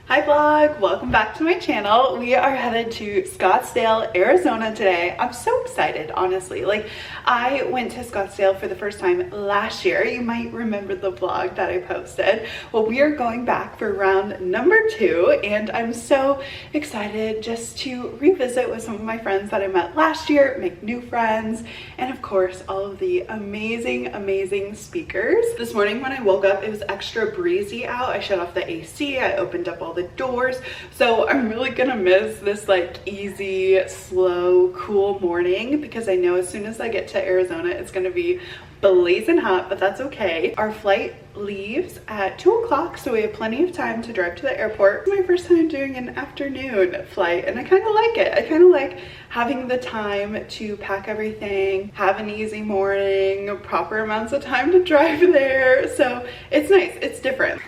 Hi vlog, welcome back to my channel. We are headed to Scottsdale, Arizona today. I'm so excited, honestly. I went to Scottsdale for the first time last year. You might remember the vlog that I posted. Well, we are going back for round number 2 and I'm so excited just to revisit with some of my friends that I met last year, make new friends, and of course, all of the amazing speakers. This morning when I woke up, it was extra breezy out. I shut off the AC, I opened up all the doors, so I'm really gonna miss this easy, slow, cool morning because I know as soon as I get to Arizona it's gonna be blazing hot, but that's okay. Our flight leaves at 2 o'clock, so we have plenty of time to drive to the airport. It's my first time doing an afternoon flight and I kind of like it. I kind of like having the time to pack everything, have an easy morning, proper amounts of time to drive there, so it's nice, it's different.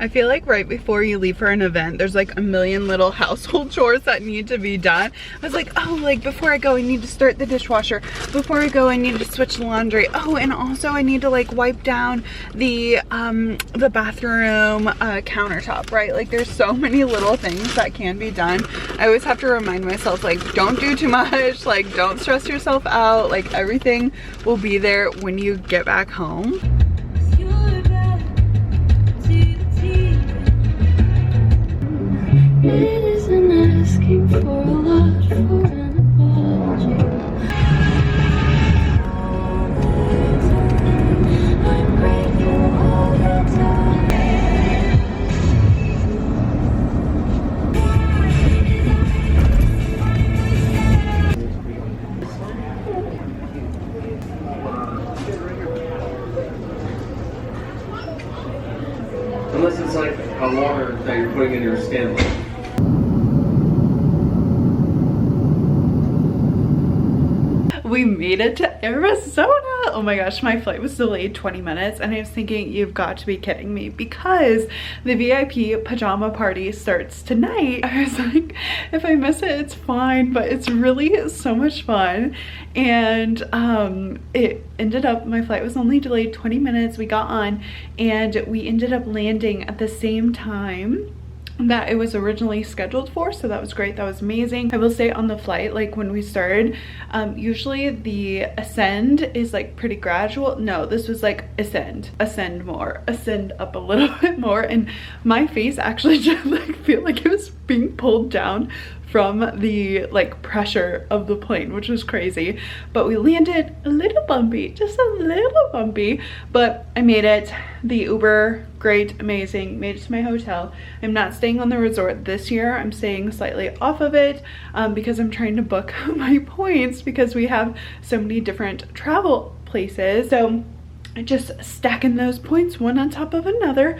I feel like right before you leave for an event, there's a million little household chores that need to be done. I was like, oh, before I go, I need to start the dishwasher. Before I go, I need to switch the laundry. Oh, and also I need to wipe down the bathroom countertop, right? There's so many little things that can be done. I always have to remind myself, don't do too much, don't stress yourself out. Everything will be there when you get back home. It isn't asking for a lot for an apology. I'm grateful all the time. Unless it's a water that you're putting in your skin. We made it to Arizona. Oh my gosh, my flight was delayed 20 minutes and I was thinking, you've got to be kidding me, because the VIP pajama party starts tonight. I was like, if I miss it, it's fine, but it's really so much fun. And it ended up, my flight was only delayed 20 minutes. We got on and we ended up landing at the same time that it was originally scheduled for, so that was great. That was amazing. I will say on the flight, when we started, usually the ascend is pretty gradual. No, this was ascend up a little bit more, and my face actually just feel like it was being pulled down from the pressure of the plane, which was crazy. But we landed a little bumpy, just a little bumpy, but I made it. The Uber, great, amazing, made it to my hotel. I'm not staying on the resort this year. I'm staying slightly off of it because I'm trying to book my points because we have so many different travel places. So just stacking those points one on top of another.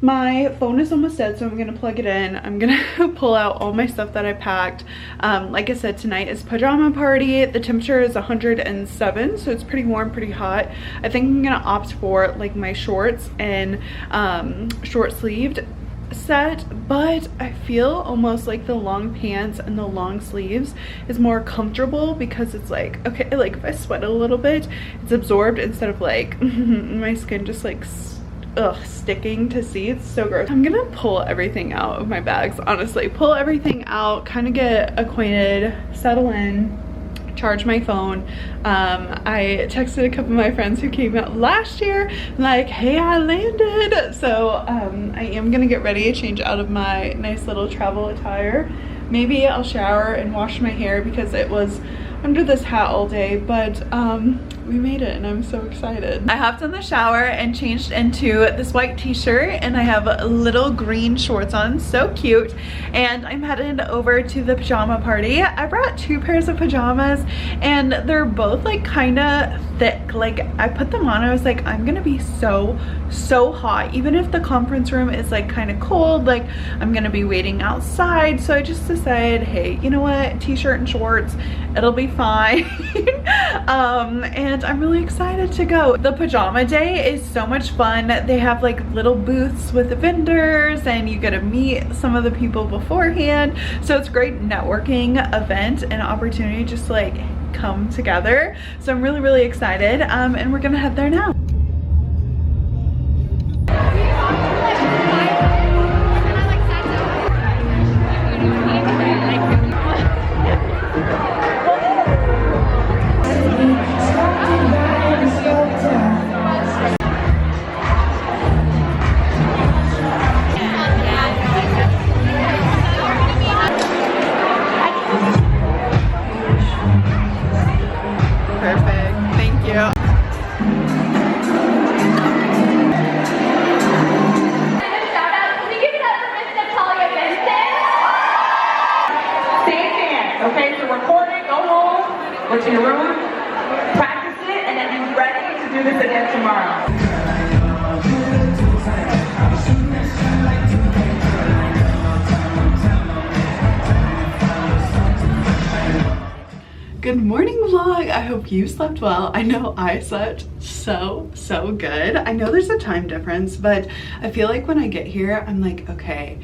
My phone is almost dead, so I'm gonna plug it in. I'm gonna pull out all my stuff that I packed. Like I said, tonight is pajama party. The temperature is 107, so it's pretty warm, pretty hot. I think I'm gonna opt for my shorts and short sleeved set, but I feel almost the long pants and the long sleeves is more comfortable because it's okay, if I sweat a little bit, it's absorbed instead of my skin just sticking to seats. So gross. I'm gonna pull everything out of my bags, honestly. Pull everything out, kind of get acquainted, settle in, charge my phone. I texted a couple of my friends who came out last year, hey, I landed. So I am gonna get ready, change out of my nice little travel attire. Maybe I'll shower and wash my hair because it was under this hat all day, but we made it and I'm so excited. I hopped in the shower and changed into this white t-shirt and I have little green shorts on, so cute. And I'm headed over to the pajama party. I brought 2 pairs of pajamas and they're both like kind of thick. Like I put them on, I was like, I'm gonna be so hot. Even if the conference room is like kind of cold, like I'm gonna be waiting outside. So I just decided, hey, you know what, t-shirt and shorts, it'll be fine. And I'm really excited to go. The pajama day is so much fun. They have like little booths with the vendors and you get to meet some of the people beforehand. So it's a great networking event and opportunity just to like come together. So I'm really excited and we're gonna head there now. Go to your room, practice it, and then be ready to do this again tomorrow. Good morning vlog. I hope you slept well. I know I slept so good. I know there's a time difference, but I feel like when I get here, I'm like, okay,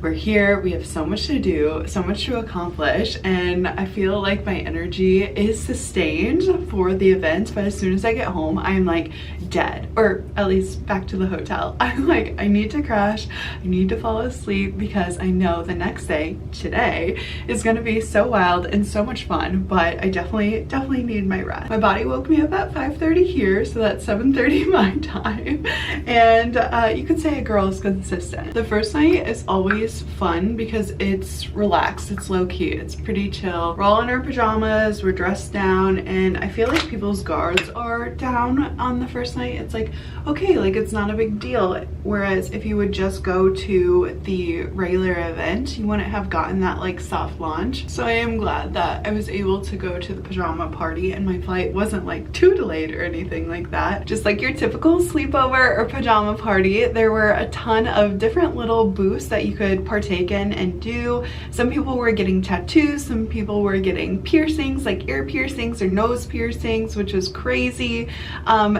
we're here, we have so much to do, so much to accomplish, and I feel like my energy is sustained for the event, but as soon as I get home, I'm like dead, or at least back to the hotel. I'm like, I need to crash, I need to fall asleep because I know the next day, today, is gonna be so wild and so much fun, but I definitely need my rest. My body woke me up at 5:30 here, so that's 7:30 my time, and you could say a girl is consistent. The first night is always fun because it's relaxed, it's low-key, it's pretty chill. We're all in our pajamas, we're dressed down, and I feel like people's guards are down on the first night. It's like, okay, like it's not a big deal. Whereas if you would just go to the regular event, you wouldn't have gotten that like soft launch. So I am glad that I was able to go to the pajama party and my flight wasn't like too delayed or anything like that. Just like your typical sleepover or pajama party, there were a ton of different little booths that you could partake in and do. Some people were getting tattoos, some people were getting piercings, like ear piercings or nose piercings, which was crazy.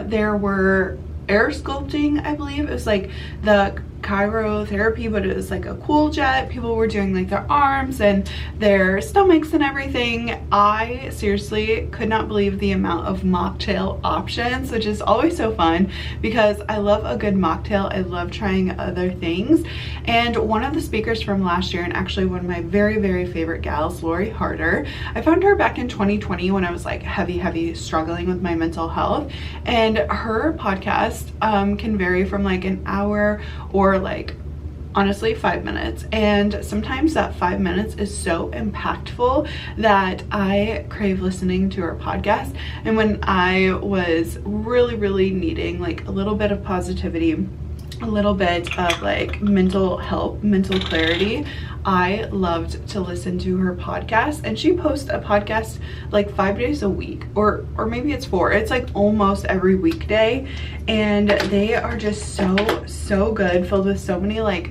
There were air sculpting, I believe. It was like the chirotherapy, but it was like a cool jet. People were doing like their arms and their stomachs and everything. I seriously could not believe the amount of mocktail options, which is always so fun because I love a good mocktail. I love trying other things. And one of the speakers from last year, and actually one of my very favorite gals, Lori Harder, I found her back in 2020 when I was like heavy struggling with my mental health, and her podcast can vary from like an hour or like honestly 5 minutes, and sometimes that 5 minutes is so impactful that I crave listening to her podcast. And when I was really needing like a little bit of positivity, a little bit of like mental help, mental clarity, I loved to listen to her podcast. And she posts a podcast like 5 days a week, or maybe it's 4. It's like almost every weekday, and they are just so good, filled with so many like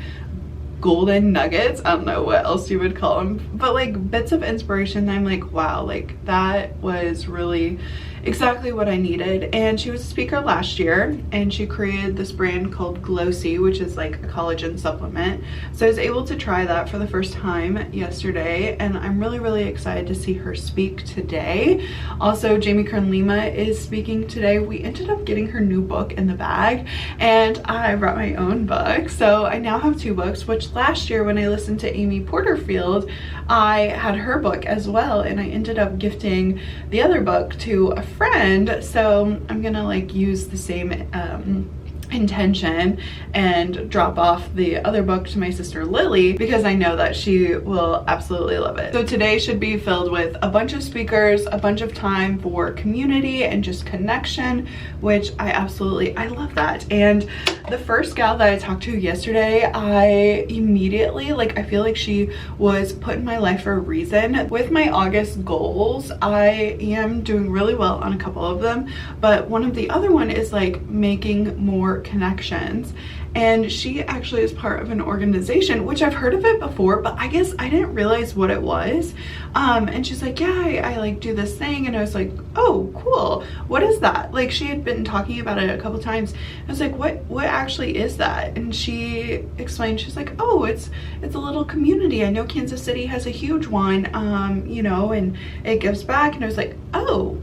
golden nuggets. I don't know what else you would call them, but like bits of inspiration. I'm like, wow, like that was really exactly what I needed. And she was a speaker last year, and she created this brand called Glossy, which is like a collagen supplement. So I was able to try that for the first time yesterday, and I'm really excited to see her speak today. Also, Jamie Kern Lima is speaking today. We ended up getting her new book in the bag, and I brought my own book. So I now have 2 books, which last year when I listened to Amy Porterfield, I had her book as well, and I ended up gifting the other book to a friend. So I'm gonna like use the same intention and drop off the other book to my sister Lily because I know that she will absolutely love it. So today should be filled with a bunch of speakers, a bunch of time for community and just connection, which I love that. And the first gal that I talked to yesterday, I immediately, like, I feel like she was put in my life for a reason. With my August goals, I am doing really well on a couple of them, but one of the other one is like making more connections, and she actually is part of an organization, which I've heard of it before, but I guess I didn't realize what it was. And she's like, yeah, I like do this thing, and I was like, oh cool, what is that? Like, she had been talking about it a couple times. I was like, what actually is that? And she explained, she's like, oh, it's a little community. I know Kansas City has a huge one, you know, and it gives back. And I was like, oh,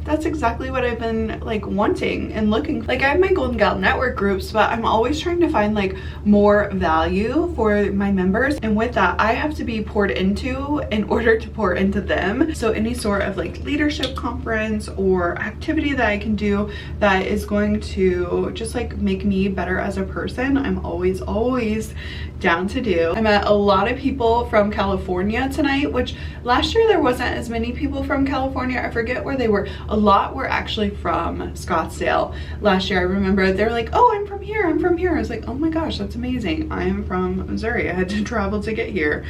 that's exactly what I've been like wanting and looking. Like, I have my Golden Gal network groups, but I'm always trying to find like more value for my members, and with that I have to be poured into in order to pour into them. So any sort of like leadership conference or activity that I can do that is going to just like make me better as a person, I'm always down to do. I met a lot of people from California tonight, which last year there wasn't as many people from California. I forget where they were. A lot were actually from Scottsdale. Last year I remember they were like, oh, I'm from here, I'm from here. I was like, oh my gosh, that's amazing. I am from Missouri. I had to travel to get here.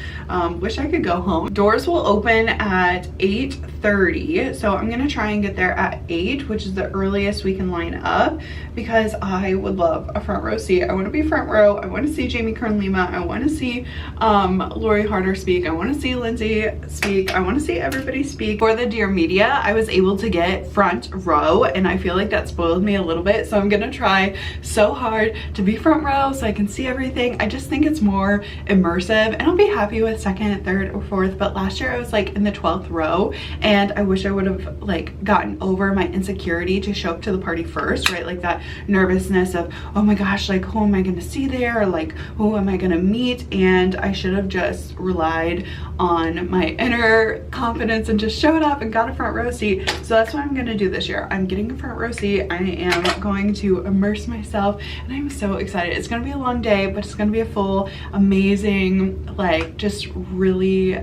Wish I could go home. Doors will open at 8:30, so I'm gonna try and get there at 8, which is the earliest we can line up, because I would love a front row seat. I want to be front row. I want to see Jamie Kern Lima. I want to see Lori Harder speak. I want to see Lindsay speak. I want to see everybody speak. For the Dear Media, I was able to get front row, and I feel like that spoiled me a little bit, so I'm gonna try so hard to be front row so I can see everything. I just think it's more immersive, and I'll be happy with second, third, or fourth. But last year I was like in the 12th row, and I wish I would have like gotten over my insecurity to show up to the party first, right? Like that nervousness of, oh my gosh, like who am I gonna see there, or like who am I gonna meet? And I should have just relied on my inner confidence and just showed up and got a front row seat. So that's what I'm gonna do this year. I'm getting a front row seat. I am going to immerse myself, and I'm so excited. It's gonna be a long day, but it's gonna be a full, amazing, like just really,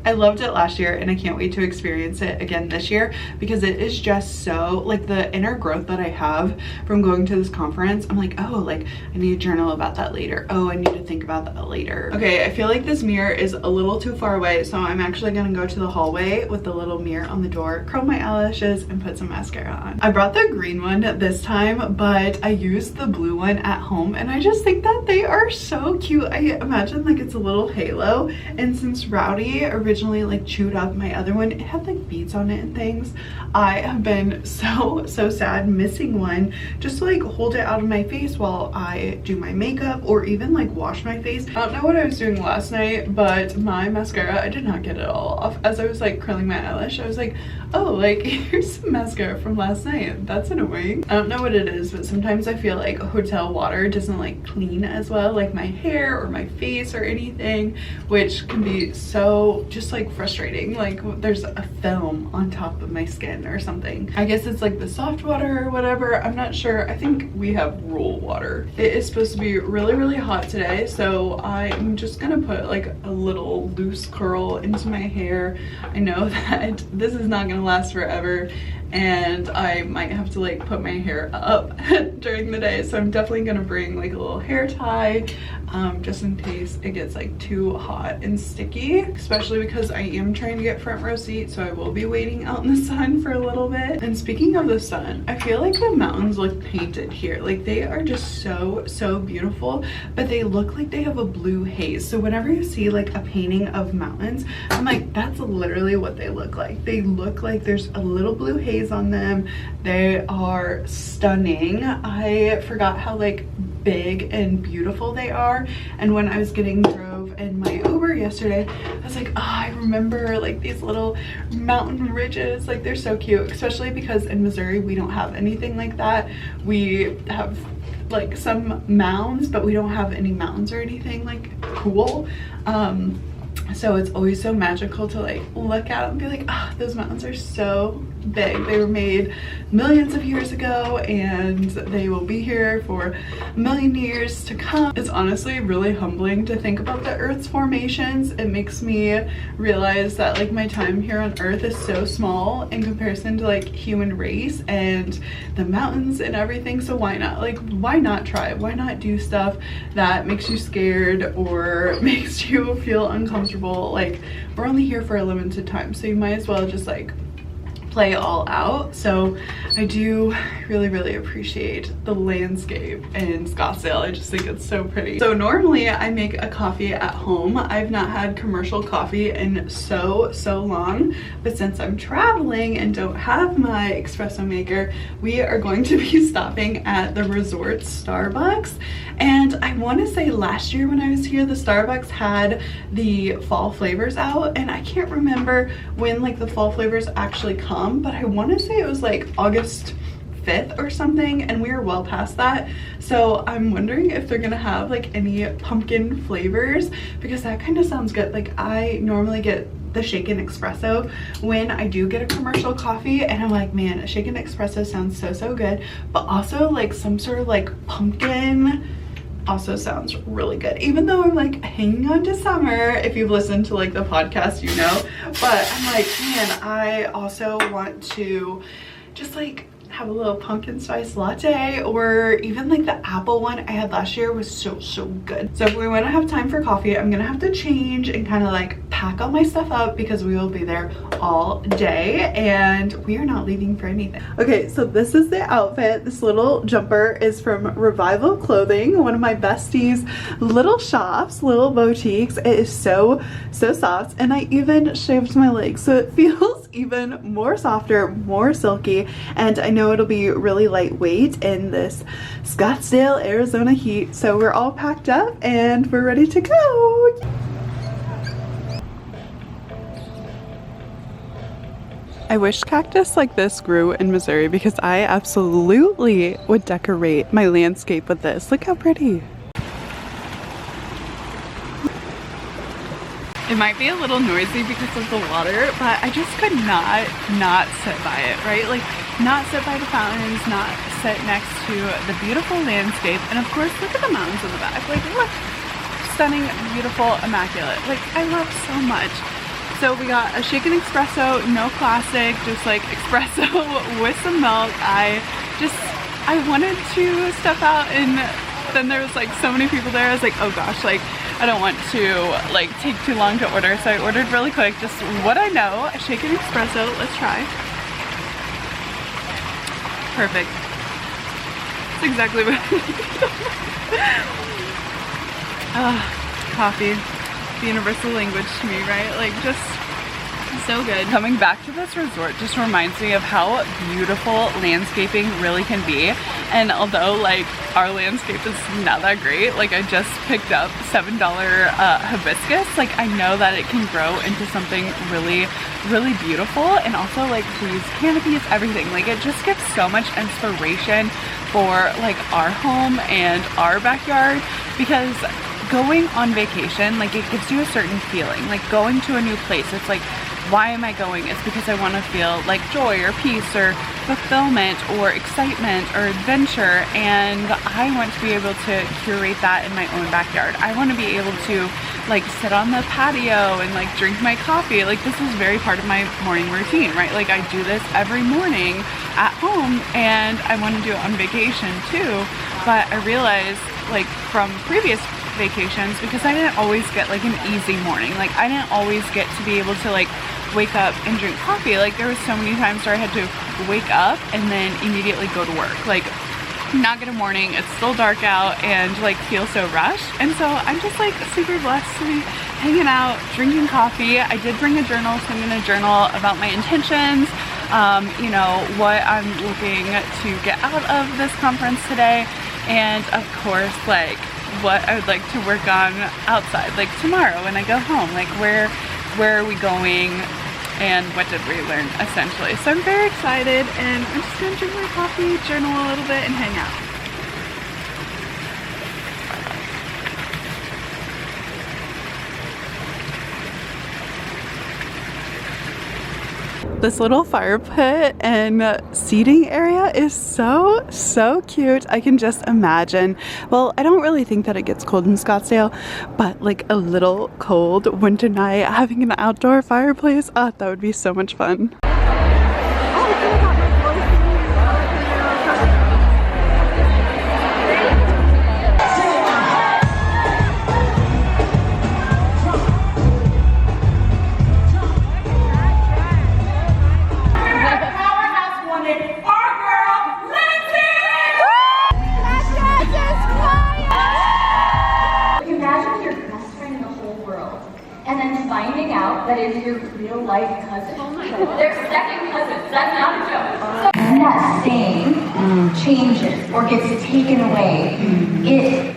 I loved it last year, and I can't wait to experience it again this year, because it is just so, like, the inner growth that I have from going to this conference. I'm like, oh, like I need to journal about that later. Oh, I need to think about that later. Okay, I feel like this mirror is a little too far away, so I'm actually gonna go to the hallway with the little mirror on the door, curl my eyelashes, and put some mascara on. I brought the green one this time, but I used the blue one at home, and I just think that they are so cute. I imagine like it's a little halo, and since Rowdy originally like chewed up my other one, it had like beads on it and things. I have been so sad missing one just to like hold it out of my face while I do my makeup or even like wash my face. I don't know what I was doing last night, but my mascara, I did not get it all off. As I was like curling my eyelash, I was like, oh, like here's some mascara from last night. That's annoying. I don't know what it is, but sometimes I feel like hotel water doesn't like clean as well, like my hair or my face or anything, which can be so just like frustrating. Like there's a film on top of my skin or something. I guess it's like the soft water or whatever. I'm not sure. I think we have Rule water. It is supposed to be really hot today, so I'm just gonna put like a little loose curl into my hair. I know that this is not gonna last forever, and I might have to like put my hair up during the day, so I'm definitely gonna bring like a little hair tie just in case it gets like too hot and sticky, especially because I am trying to get front row seat, so I will be waiting out in the sun for a little bit. And speaking of the sun, I feel like the mountains look painted here. Like they are just so beautiful, but they look like they have a blue haze. So whenever you see like a painting of mountains, I'm like, that's literally what they look like. They look like there's a little blue haze on them. They are stunning. I forgot how like big and beautiful they are, and when I was getting drove in my Uber yesterday, I was like, oh, I remember like these little mountain ridges. Like they're so cute, especially because in Missouri we don't have anything like that. We have like some mounds, but we don't have any mountains or anything like cool. So it's always so magical to like look at and be like, oh, those mountains are so big. They were made millions of years ago and they will be here for a million years to come. It's honestly really humbling to think about the Earth's formations. It makes me realize that like my time here on Earth is so small in comparison to like human race and the mountains and everything. So why not? Like, why not try? Why not do stuff that makes you scared or makes you feel uncomfortable? Like, we're only here for a limited time, so you might as well just like play all out. So I do really appreciate the landscape in Scottsdale. I just think it's so pretty. So normally I make a coffee at home. I've not had commercial coffee in so long, but since I'm traveling and don't have my espresso maker, we are going to be stopping at the resort Starbucks. And I want to say last year when I was here, the Starbucks had the fall flavors out, and I can't remember when like the fall flavors actually come, but I want to say it was like August 5th or something, and we are well past that. So I'm wondering if they're gonna have like any pumpkin flavors, because that kind of sounds good. Like, I normally get the shaken espresso when I do get a commercial coffee, and I'm like, man, a shaken espresso sounds so good, but also like some sort of like pumpkin also sounds really good, even though I'm like hanging on to summer. If you've listened to like the podcast, you know, but I'm like, man, I also want to just like have a little pumpkin spice latte, or even like the apple one I had last year was so good. So if we want to have time for coffee, I'm gonna have to change and kind of like pack all my stuff up, because we will be there all day and we are not leaving for anything. Okay, so this is the outfit. This little jumper is from Revival Clothing, one of my besties' little shops, little boutiques. It is so soft, and I even shaved my legs so it feels even more softer, more silky, and I know it'll be really lightweight in this Scottsdale, Arizona heat. So we're all packed up and we're ready to go. I wish cactus like this grew in Missouri, because I absolutely would decorate my landscape with this. Look how pretty. It might be a little noisy because of the water, but I just could not sit by it, right? Like, not sit by the fountains, not sit next to the beautiful landscape. And of course, look at the mountains in the back. Like, look, stunning, beautiful, immaculate. Like, I love so much. So we got a shaken espresso, no classic, just like espresso with some milk. I wanted to step out, and then there was like so many people there. I was like, oh gosh, like I don't want to like take too long to order. So I ordered really quick, just what I know, a shaken espresso. Let's try. Perfect. That's exactly what I need. Coffee. The universal language to me, right? Like, just so good. Coming back to this resort just reminds me of how beautiful landscaping really can be. And although like our landscape is not that great, like I just picked up $7 hibiscus, like I know that it can grow into something really beautiful. And also like these canopies, everything, like it just gives so much inspiration for like our home and our backyard, because going on vacation, like it gives you a certain feeling. Like going to a new place, it's like, why am I going? It's because I want to feel like joy or peace or fulfillment or excitement or adventure, and I want to be able to curate that in my own backyard. I want to be able to like sit on the patio and like drink my coffee. Like this is very part of my morning routine, right? Like I do this every morning at home, and I want to do it on vacation too. But I realized like from previous vacations, because I didn't always get like an easy morning, like I didn't always get to be able to like wake up and drink coffee. Like there was so many times where I had to wake up and then immediately go to work, like not get a morning, it's still dark out, and like feel so rushed. And so I'm just like super blessed to be hanging out, drinking coffee. I did bring a journal, so I'm gonna journal about my intentions, you know, what I'm looking to get out of this conference today, and of course like what I would like to work on outside, like tomorrow when I go home, like where are we going and what did we learn, essentially. So I'm very excited, and I'm just gonna drink my coffee, journal a little bit, and hang out. This little fire pit and seating area is so cute. I can just imagine. Well, I don't really think that it gets cold in Scottsdale, but like a little cold winter night having an outdoor fireplace, that would be so much fun. Finding out that is your real life cousin. They're second cousins. That's not a joke. So when that stain changes or gets taken away,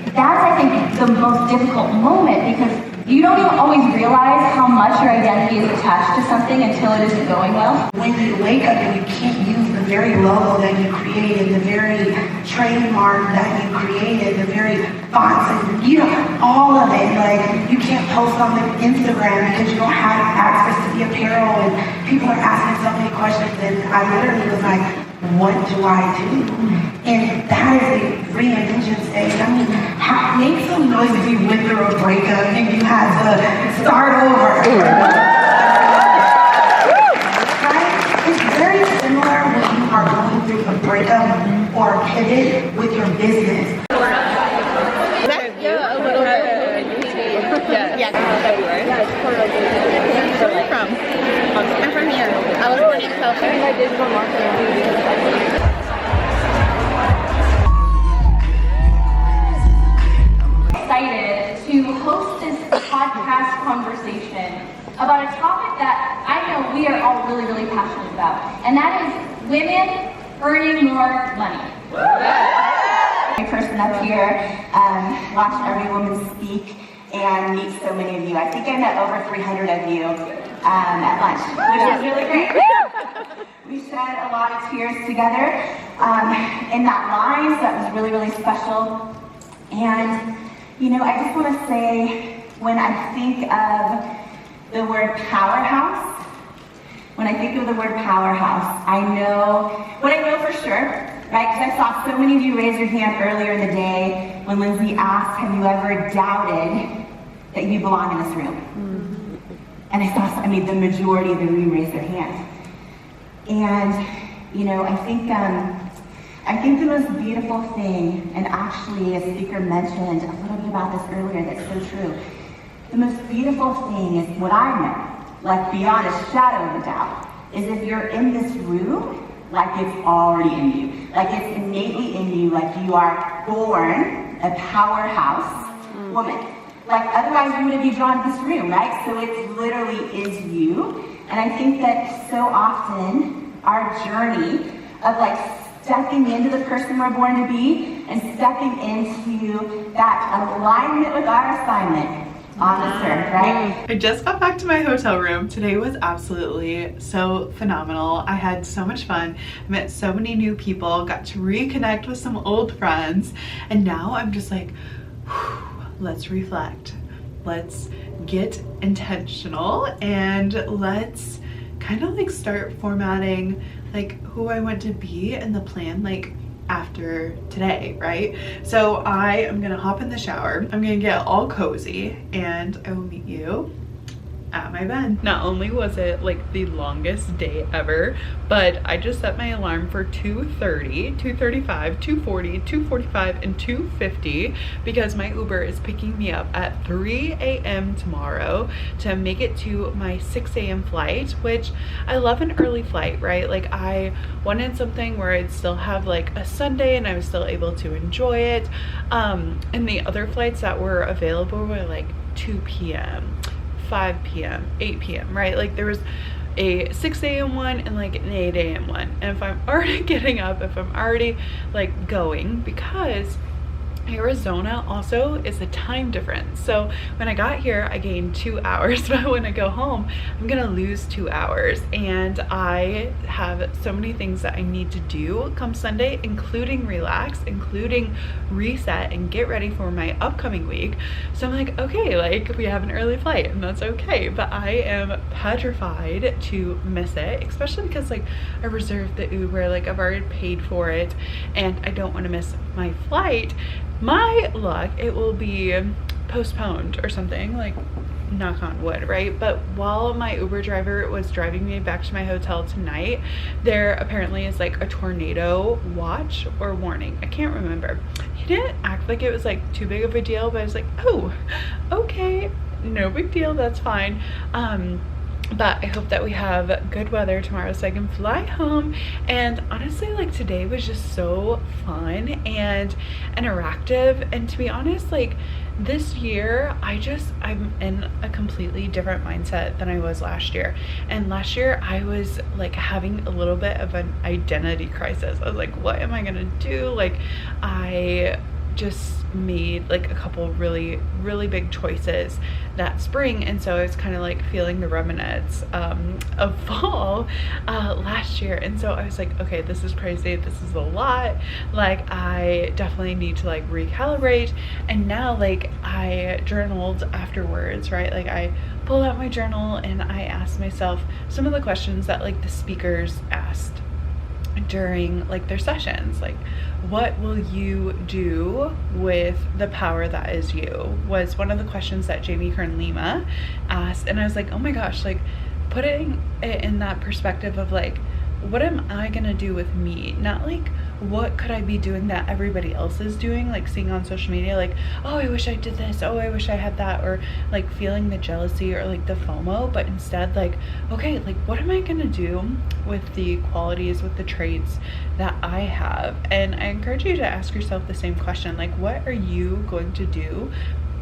that's I think the most difficult moment, because you don't even always realize how much your identity is attached to something until it isn't going well. When you wake up and you can't use the very logo that you created, the very trademark that you created, the very fonts, and all of it, like you can't post on the Instagram because you don't have access to the apparel, and people are asking so many questions, and I literally was like, what do I do? And that is a reinvention stage. I mean, make some noise if you went through a breakup and you had to start over. Right? It's very similar when you are going through a breakup or a pivot with your business. Yeah, a little bit. Yeah. February. Yeah, it's Puerto Rico. Where are you from? I'm from here. I was born in California. I did digital marketing. Excited to host this podcast conversation about a topic that I know we are all really, really passionate about, and that is women earning more money. Every person up here watched every woman speak and meet so many of you. I think I met over 300 of you at lunch, which is really great. We shed a lot of tears together in that line, so that was really, really special. And I just want to say, when I think of the word powerhouse, I know for sure, right? Because I saw so many of you raise your hand earlier in the day when Lindsay asked, have you ever doubted that you belong in this room? Mm-hmm. And the majority of the room raised their hand. And, I think the most beautiful thing, and actually a speaker mentioned a little bit about this earlier that's so true, the most beautiful thing is what I know, like beyond a shadow of a doubt, is if you're in this room, like it's already in you, like it's innately in you, like you are born a powerhouse woman. Like otherwise you wouldn't be drawn to this room, right? So it literally is you. And I think that so often our journey of like stepping into the person we're born to be and stepping into that alignment with our assignment on this earth, right? I just got back to my hotel room. Today was absolutely so phenomenal. I had so much fun. I met so many new people, got to reconnect with some old friends, and now I'm just like, whew, let's reflect. Let's get intentional and let's kind of like start formatting like who I want to be and the plan like after today, right? So I am gonna hop in the shower. I'm gonna get all cozy and I will meet you at my bed. Not only was it like the longest day ever, but I just set my alarm for 2:30, 2:35, 2:40, 2:45, and 2:50 because my Uber is picking me up at 3 a.m. tomorrow to make it to my 6 a.m. flight, which I love an early flight, right? Like I wanted something where I'd still have like a Sunday and I was still able to enjoy it. And the other flights that were available were like 2 p.m. 5 p.m., 8 p.m., right? Like there was a 6 a.m. one and like an 8 a.m. one. And if I'm already getting up, if I'm already like going, because Arizona also is a time difference. So when I got here, I gained 2 hours, but when I go home, I'm gonna lose 2 hours. And I have so many things that I need to do come Sunday, including relax, including reset and get ready for my upcoming week. So I'm like, okay, like we have an early flight and that's okay. But I am petrified to miss it, especially because like I reserved the Uber, like I've already paid for it and I don't want to miss my flight. My luck, it will be postponed or something, like knock on wood, right? But while my Uber driver was driving me back to my hotel tonight, there apparently is like a tornado watch or warning. I can't remember. He didn't act like it was like too big of a deal, but I was like, oh, okay, no big deal, that's fine. But I hope that we have good weather tomorrow so I can fly home. And honestly, like today was just so fun and interactive. And to be honest, like this year, I'm in a completely different mindset than I was last year. And last year I was like having a little bit of an identity crisis. I was like, what am I gonna do? Like I just made like a couple really big choices that spring, and so I was kind of like feeling the remnants of fall last year. And so I was like, okay, this is crazy, this is a lot, like I definitely need to like recalibrate. And now like I journaled afterwards, right? Like I pulled out my journal and I asked myself some of the questions that like the speakers asked during like their sessions. Like, what will you do with the power that is you, was one of the questions that Jamie Kern Lima asked. And I was like, oh my gosh, like putting it in that perspective of like, what am I gonna do with me? Not like what could I be doing that everybody else is doing, like seeing on social media, like, oh, I wish I did this, oh, I wish I had that, or like feeling the jealousy or like the FOMO. But instead, like, okay, like what am I gonna do with the qualities, with the traits that I have? And I encourage you to ask yourself the same question, like what are you going to do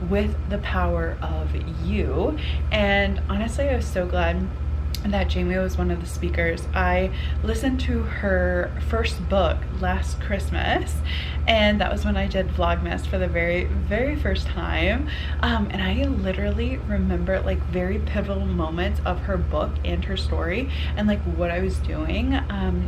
with the power of you? And honestly, I was so glad that Jamie was one of the speakers. I listened to her first book last Christmas, and that was when I did Vlogmas for the very first time. And I literally remember like very pivotal moments of her book and her story and like what I was doing,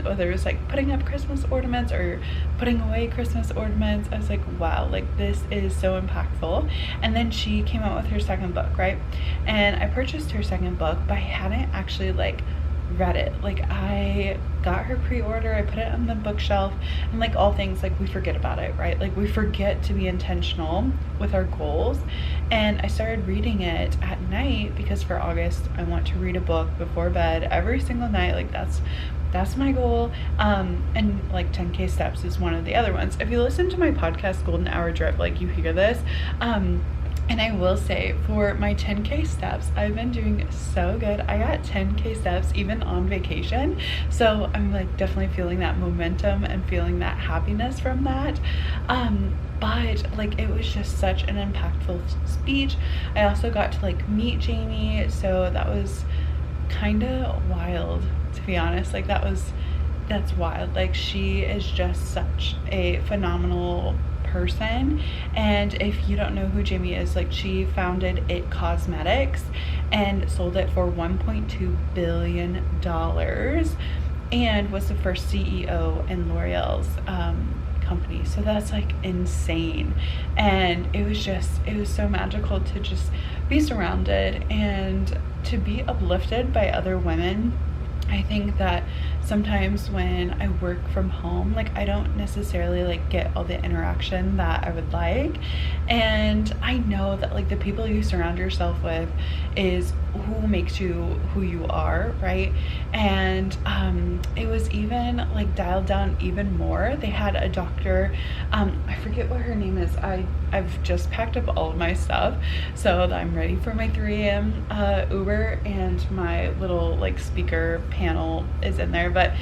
whether it was like putting up Christmas ornaments or putting away Christmas ornaments. I was like, wow, like this is so impactful. And then she came out with her second book, right? And I purchased her second book, but I hadn't actually like read it. Like I got her pre-order, I put it on the bookshelf, and like all things, like we forget about it, right? Like we forget to be intentional with our goals. And I started reading it at night because for August I want to read a book before bed every single night. Like that's my goal. And like 10K steps is one of the other ones. If you listen to my podcast Golden Hour Drip, like you hear this. And I will say, for my 10K steps, I've been doing so good. I got 10K steps even on vacation. So I'm like definitely feeling that momentum and feeling that happiness from that. But like it was just such an impactful speech. I also got to like meet Jamie. So that was kind of wild, to be honest. Like that's wild. Like she is just such a phenomenal person. And if you don't know who Jamie is, like she founded It Cosmetics and sold it for $1.2 billion and was the first CEO in L'Oreal's company. So that's like insane. And it was so magical to just be surrounded and to be uplifted by other women. I think that sometimes when I work from home, like I don't necessarily like get all the interaction that I would like. And I know that like the people you surround yourself with is who makes you who you are, right? And it was even like dialed down even more. They had a doctor, I forget what her name is. I've just packed up all of my stuff so that I'm ready for my 3 a.m. Uber, and my little like speaker panel is in there. But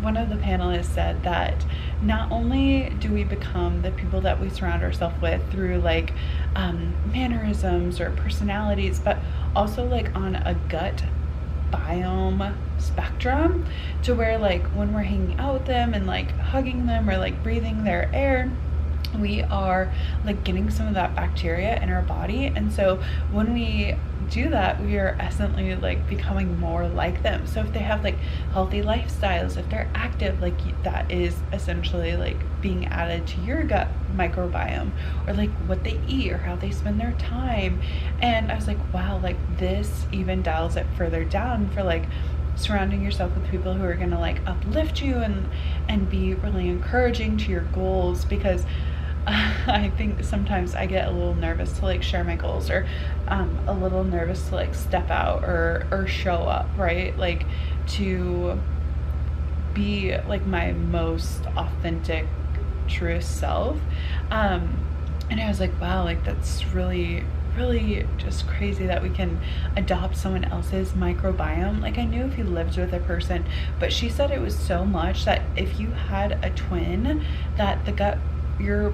one of the panelists said that not only do we become the people that we surround ourselves with through like mannerisms or personalities, but also like on a gut biome spectrum, to where like when we're hanging out with them and like hugging them or like breathing their air, we are like getting some of that bacteria in our body. And so when we do that, we are essentially like becoming more like them. So if they have like healthy lifestyles, if they're active, like that is essentially like being added to your gut microbiome, or like what they eat or how they spend their time. And I was like, wow, like this even dials it further down for like surrounding yourself with people who are going to like uplift you and be really encouraging to your goals. Because I think sometimes I get a little nervous to like share my goals, or a little nervous to like step out or show up, right? Like to be like my most authentic, truest self. And I was like, wow, like that's really just crazy that we can adopt someone else's microbiome. Like I knew if you lived with a person, but she said it was so much that if you had a twin, that the gut, your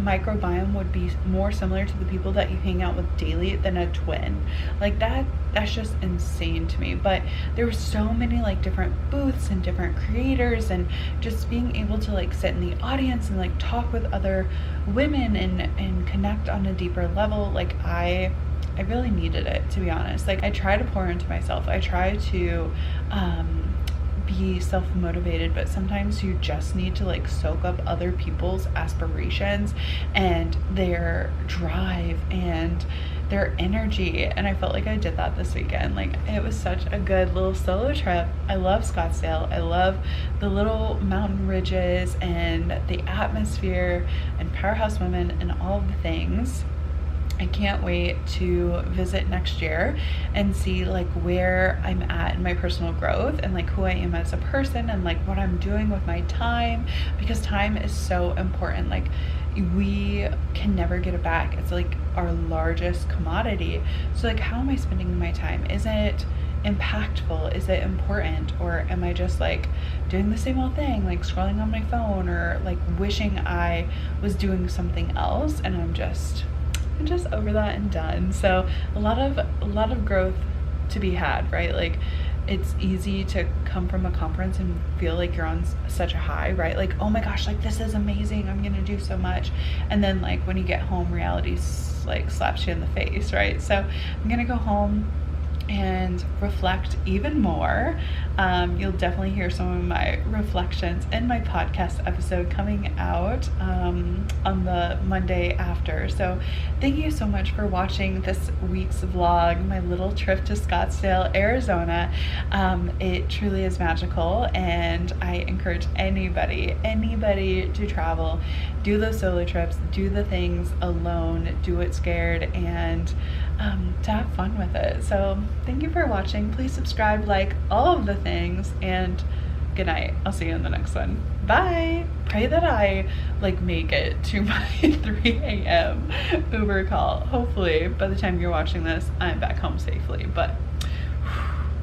microbiome would be more similar to the people that you hang out with daily than a twin. Like that's just insane to me. But there were so many like different booths and different creators, and just being able to like sit in the audience and like talk with other women and connect on a deeper level. Like I really needed it, to be honest. Like I try to pour into myself, I try to be self-motivated, but sometimes you just need to like soak up other people's aspirations and their drive and their energy. And I felt like I did that this weekend. Like it was such a good little solo trip. I love Scottsdale. I love the little mountain ridges and the atmosphere and Powerhouse women and all of the things. I can't wait to visit next year and see like where I'm at in my personal growth, and like who I am as a person, and like what I'm doing with my time, because time is so important. Like we can never get it back. It's like our largest commodity. So like, how am I spending my time? Is it impactful? Is it important? Or am I just like doing the same old thing, like scrolling on my phone, or like wishing I was doing something else? And I'm just over that and done. So a lot of growth to be had, right? Like it's easy to come from a conference and feel like you're on such a high, right? Like, oh my gosh, like this is amazing, I'm gonna do so much. And then like when you get home, reality like slaps you in the face, right? So I'm gonna go home and reflect even more. You'll definitely hear some of my reflections in my podcast episode coming out on the Monday after. So thank you so much for watching this week's vlog, my little trip to Scottsdale, Arizona. It truly is magical, and I encourage anybody to travel, do those solo trips, do the things alone, do it scared, and to have fun with it. So thank you for watching. Please subscribe, like, all of the things, and good night. I'll see you in the next one. Bye. Pray that I like make it to my 3 a.m. Uber call. Hopefully by the time you're watching this, I'm back home safely, but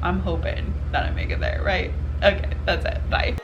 I'm hoping that I make it there, right? Okay, that's it. Bye.